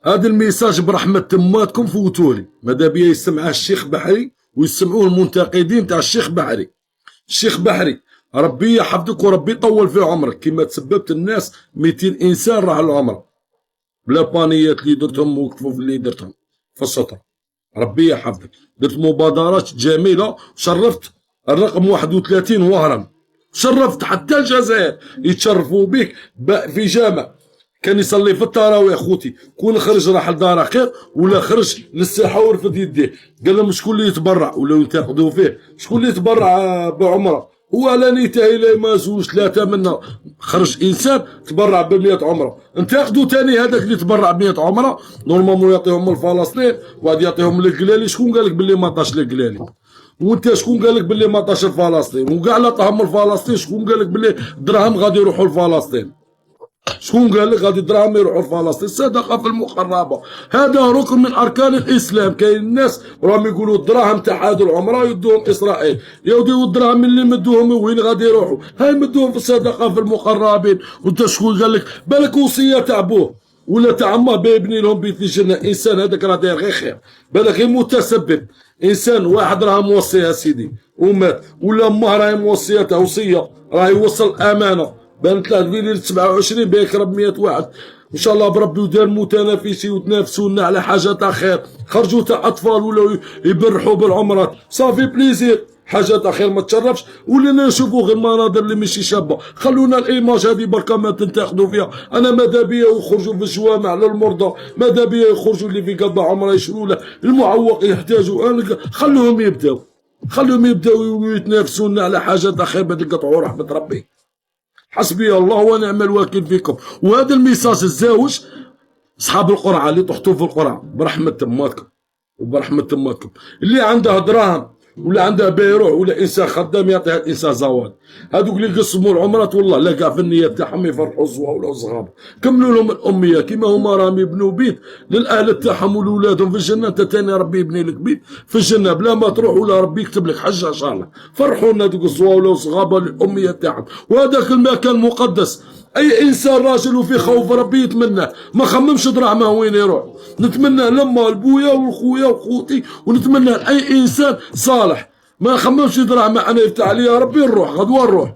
هذا الميساج برحمة تماتكم فوتولي، ماذا بيا يسمعه الشيخ بحري ويسمعوه المنتقدين تاع الشيخ بحري. الشيخ بحري ربي يحفظك وربي يطول في عمرك، كما تسببت الناس 200 انسان راحوا العمره بلا بانيات اللي درتهم وقفوا في اللي درتهم في السطر. ربي يحفظك، درت مبادرات جميله وشرفت الرقم 31 وهران، شرفت حتى الجزائر يتشرفوا بك في جامع كان يصلي في التراويح. خوتي كون خرج راح لدار خير ولا خرج للساحه ورفد يديه، قال لهم شكون اللي يتبرع ولا ينتقدوا فيه، شكون اللي يتبرع بعمره؟ هو على نيته الى ما زوج ثلاثه منا خرج انسان تبرع ب 100 عمره. انتقدوا ثاني هذاك اللي تبرع ب 100 عمره نورمالمون يعطيهم لفلسطين وغادي يعطيهم للقلالي. شكون قال لك باللي ما عطاش للقلالي؟ وانت شكون قال لك باللي ما عطاش لفلسطين؟ وكاع لا طهم لفلسطين شكون قال لك باللي دراهم غادي يروحوا لفلسطين؟ شكون قال لك غادي دراهم يروحوا لفلسطين؟ الصدقه في المقربه هذا ركن من اركان الاسلام. كاين الناس راهم يقولوا الدراهم تاع هذو العمره يدوهم اسرائيل، يا ودي والدراهم اللي مدوهم وين غادي يروحوا؟ هاي مدوهم في الصدقه في المقربين. وانت شكون قال لك؟ بالك وصيه تاع بوه ولا تاع امه بيبني لهم بيت الجنه، انسان هذاك راه داير غير خير، بالك غير متسبب. انسان واحد راه موصيها سيدي ومات، ولا امه راهي موصيتها وصيه راه يوصل امانه بانت له في ليله 27 بيكرب 100 واحد ان شاء الله بربي، ودار متنافسين وتنافسوا لنا على حاجه تاع خير. خرجوا تاع اطفال ولا يبرحوا بالعمرات صافي بليزير، حاجه تاع خير ما تشرفش. ولينا نشوفوا غير مناظر اللي ماشي شابه. خلونا الايماج هذه بركه ما تنتقدوا فيها. انا ماذا بيا يخرجوا في الجوامع للمرضى، ماذا بيا يخرجوا اللي في قضاء عمره يشروا له المعوق يحتاجوا. خلوهم يبداو، خلوهم يبداو ويتنافسوا لنا على حاجه تاع خير ما تقطعوا رحمه ربي. حسبي الله ونعم الوكيل فيكم. وهذا الميساج الزاوج اصحاب القرعه اللي طحتوا في القرعه برحمه تماتكم وبرحمه تماتكم، اللي عنده دراهم ولا عنده بيروح ولا انسان خدام يعطيها الانسان زواد. هذوك اللي قسموا العمرات والله لا كاع في النيه تاعهم يفرحوا الزوا ولا صغار. كملوا لهم الاميه كيما هما راهم يبنوا بيت للاهل تاعهم ولولادهم في الجنه. انت ثاني ربي يبني لك بيت في الجنه بلا ما تروح ولا ربي يكتب لك حجه ان شاء الله. فرحوا لنا هذوك الزوا ولا صغابه للاميه تاعهم. وهذاك المكان مقدس، اي انسان راجل وفي خوف ربي يتمناه، ما خممش دراهمه وين يروح. نتمنى لما البويا والخويا وخوتي، ونتمنى لاي انسان صالح ما خممش دراهمه انا يفتح عليا ربي نروح غدوه نروح.